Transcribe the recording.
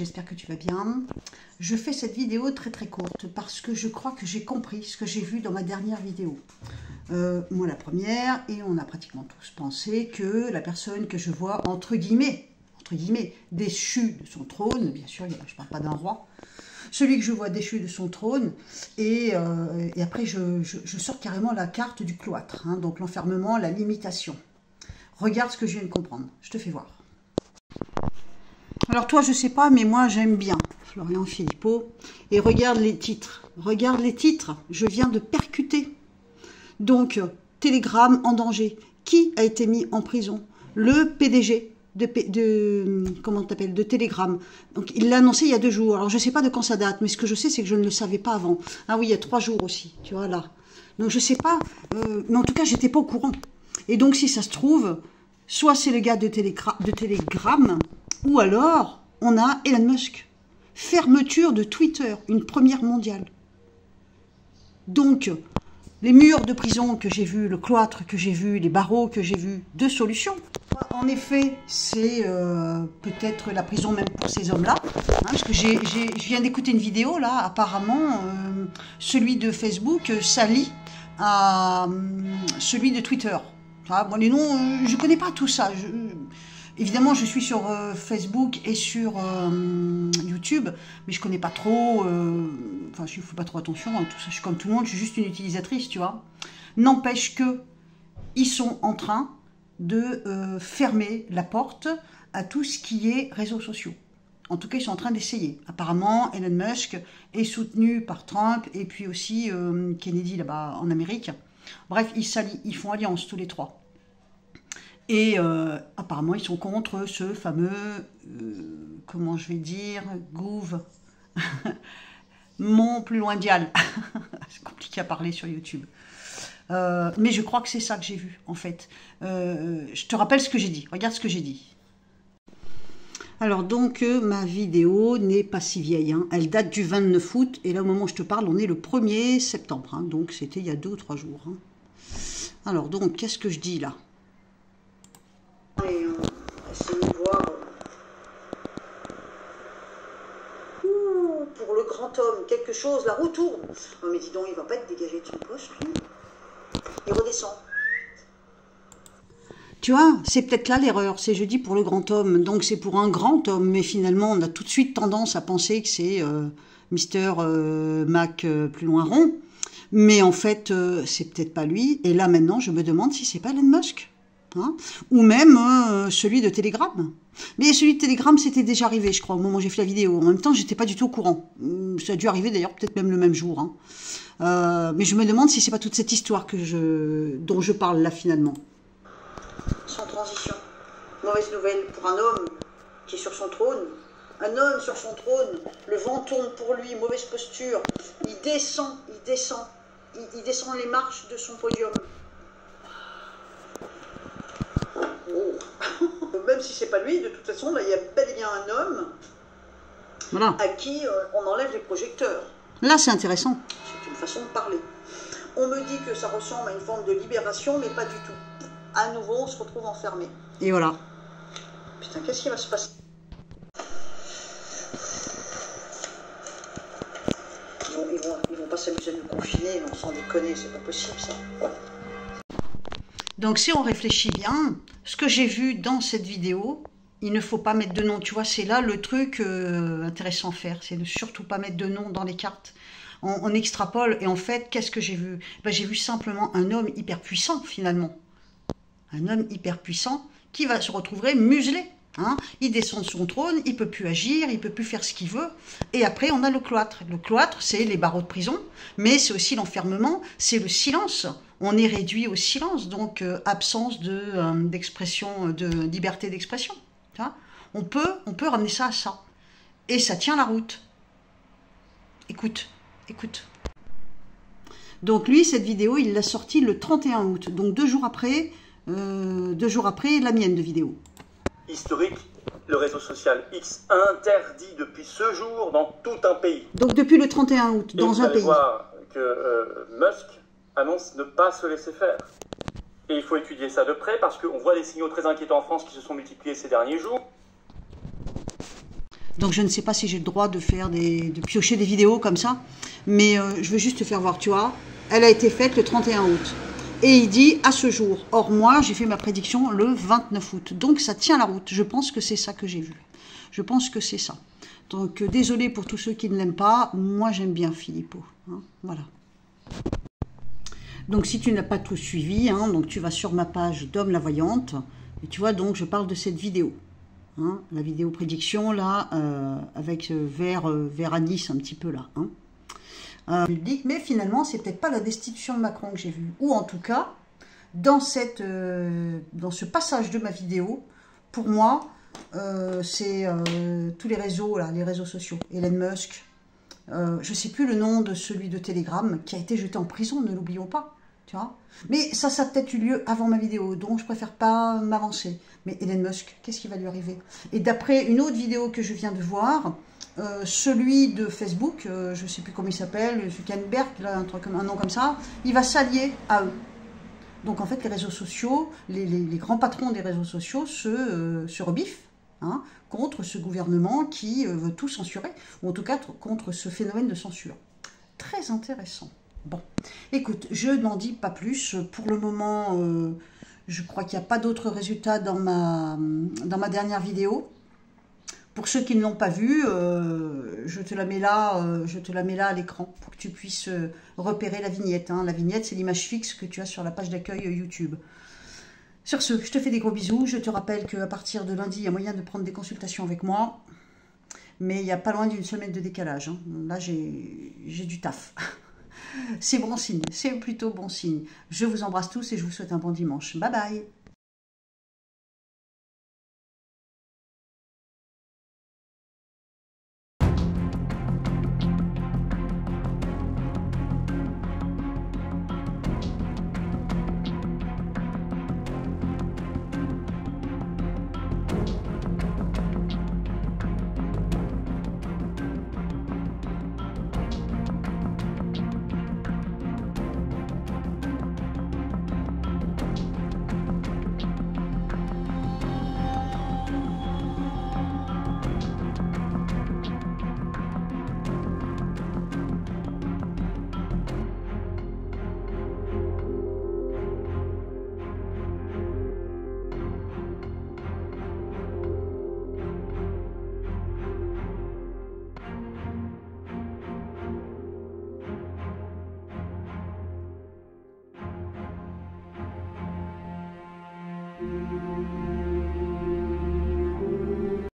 j'espère que tu vas bien. Je fais cette vidéo très courte parce que je crois que j'ai compris ce que j'ai vu dans ma dernière vidéo. Moi la première, et on a pratiquement tous pensé que la personne que je vois entre guillemets, déchu de son trône, bien sûr je ne parle pas d'un roi, celui que je vois déchu de son trône, et après je sors carrément la carte du cloître, hein, donc l'enfermement, la limitation. Regarde ce que je viens de comprendre, je te fais voir. Alors toi, je sais pas, mais moi j'aime bien Florian Philippot. Et regarde les titres. Regarde les titres. Je viens de percuter. Donc, Telegram en danger. Qui a été mis en prison? Le PDG comment t'appelles, de Telegram. Donc, il l'a annoncé il y a 2 jours. Alors, je sais pas de quand ça date, mais ce que je sais, c'est que je ne le savais pas avant. Ah oui, il y a 3 jours aussi. Tu vois, là. Donc, je sais pas. Mais en tout cas, j'étais pas au courant. Et donc, si ça se trouve, soit c'est le gars de Telegram, ou alors, on a Elon Musk. Fermeture de Twitter, une première mondiale. Donc, les murs de prison que j'ai vus, le cloître que j'ai vu, les barreaux que j'ai vus, 2 solutions. En effet, c'est peut-être la prison même pour ces hommes-là. Hein, parce que je viens d'écouter une vidéo, là, apparemment, celui de Facebook s'allie à celui de Twitter. Ah, bon, les noms, je ne connais pas tout ça. Évidemment, je suis sur Facebook et sur YouTube, mais je connais pas trop, enfin, je ne fais pas trop attention à tout ça. Je suis comme tout le monde, je suis juste une utilisatrice, tu vois. N'empêche que ils sont en train de fermer la porte à tout ce qui est réseaux sociaux. En tout cas, ils sont en train d'essayer. Apparemment, Elon Musk est soutenu par Trump et puis aussi Kennedy là-bas en Amérique. Bref, ils font alliance tous les 3. Et apparemment, ils sont contre ce fameux, comment je vais dire, Gouv, mon plus loin dial. C'est compliqué à parler sur YouTube. Mais je crois que c'est ça que j'ai vu, en fait. Je te rappelle ce que j'ai dit. Regarde ce que j'ai dit. Alors donc, ma vidéo n'est pas si vieille. Hein. Elle date du 29 août. Et là, au moment où je te parle, on est le 1er septembre. Hein. Donc, c'était il y a 2 ou 3 jours. Hein. Alors donc, qu'est-ce que je dis là? Et essayez de voir. Pour le grand homme, quelque chose, la roue tourne. Oh, mais dis donc, il va pas être dégagé de son poste, lui. Il redescend. Tu vois, c'est peut-être là l'erreur. C'est, je dis, pour le grand homme. Donc, c'est pour un grand homme. Mais finalement, on a tout de suite tendance à penser que c'est Mister Mac plus loin rond. Mais en fait, c'est peut-être pas lui. Et là, maintenant, je me demande si c'est pas Elon Musk. Hein, ou même celui de Telegram. Mais celui de Telegram, c'était déjà arrivé, je crois, au moment où j'ai fait la vidéo. En même temps, j'étais pas du tout au courant. Ça a dû arriver d'ailleurs peut-être même le même jour. Hein. Mais je me demande si c'est pas toute cette histoire dont je parle là finalement. Sans transition. Mauvaise nouvelle pour un homme qui est sur son trône. Un homme sur son trône, le vent tourne pour lui, mauvaise posture. Il descend les marches de son podium. Même si c'est pas lui, de toute façon, là, il y a bel et bien un homme à qui on enlève les projecteurs. Là, c'est intéressant. C'est une façon de parler. On me dit que ça ressemble à une forme de libération, mais pas du tout. À nouveau, on se retrouve enfermé. Et voilà. Putain, qu'est-ce qui va se passer? Ils vont pas s'amuser à nous confiner, on s'en déconne, c'est pas possible ça. Donc, si on réfléchit bien, ce que j'ai vu dans cette vidéo, il ne faut pas mettre de nom. Tu vois, c'est là le truc intéressant à faire. C'est de surtout pas mettre de nom dans les cartes. On extrapole. Et en fait, qu'est-ce que j'ai vu? Ben, j'ai vu simplement un homme hyper puissant, finalement. Un homme hyper puissant qui va se retrouver muselé. Hein, il descend de son trône, il ne peut plus agir, il ne peut plus faire ce qu'il veut. Et après, on a le cloître. Le cloître, c'est les barreaux de prison, mais c'est aussi l'enfermement, c'est le silence. On est réduit au silence, donc absence d'expression, de liberté d'expression. On peut ramener ça à ça. Et ça tient la route. Écoute. Donc lui, cette vidéo, il l'a sortie le 31 août. Donc 2 jours après la mienne de vidéo. Historique, le réseau social X interdit depuis ce jour dans tout un pays. Donc depuis le 31 août, dans un pays. Vous allez voir que Musk annonce ne pas se laisser faire. Et il faut étudier ça de près parce qu'on voit des signaux très inquiétants en France qui se sont multipliés ces derniers jours. Donc je ne sais pas si j'ai le droit de faire de piocher des vidéos comme ça. Mais je veux juste te faire voir, tu vois. Elle a été faite le 31 août. Et il dit à ce jour. Or moi, j'ai fait ma prédiction le 29 août. Donc ça tient la route. Je pense que c'est ça que j'ai vu. Je pense que c'est ça. Donc désolé pour tous ceux qui ne l'aiment pas. Moi j'aime bien Philippot. Hein, voilà. Donc si tu n'as pas tout suivi, hein, donc tu vas sur ma page Dom la Voyante. Et tu vois donc je parle de cette vidéo. Hein, la vidéo prédiction là, avec vers à Nice un petit peu là. Hein. Public, mais finalement, c'est peut-être pas la destitution de Macron que j'ai vue. Ou en tout cas, dans ce passage de ma vidéo, pour moi, c'est tous les réseaux, là, les réseaux sociaux. Elon Musk, je ne sais plus le nom de celui de Telegram, qui a été jeté en prison, ne l'oublions pas. Tu vois, mais ça a peut-être eu lieu avant ma vidéo, donc je préfère pas m'avancer. Mais Elon Musk, qu'est-ce qui va lui arriver? Et d'après une autre vidéo que je viens de voir, celui de Facebook, je ne sais plus comment il s'appelle, Zuckerberg, un nom comme ça, il va s'allier à eux. Donc en fait, les réseaux sociaux, les grands patrons des réseaux sociaux se rebiffent hein, contre ce gouvernement qui veut tout censurer, ou en tout cas contre ce phénomène de censure. Très intéressant. Bon, écoute, je n'en dis pas plus. Pour le moment, je crois qu'il n'y a pas d'autres résultats dans ma dernière vidéo. Pour ceux qui ne l'ont pas vue, je te la mets là à l'écran pour que tu puisses repérer la vignette. Hein. La vignette, c'est l'image fixe que tu as sur la page d'accueil YouTube. Sur ce, je te fais des gros bisous. Je te rappelle qu'à partir de lundi, il y a moyen de prendre des consultations avec moi. Mais il n'y a pas loin d'une semaine de décalage. Hein. Là, j'ai du taf. C'est bon signe, c'est plutôt bon signe. Je vous embrasse tous et je vous souhaite un bon dimanche. Bye bye.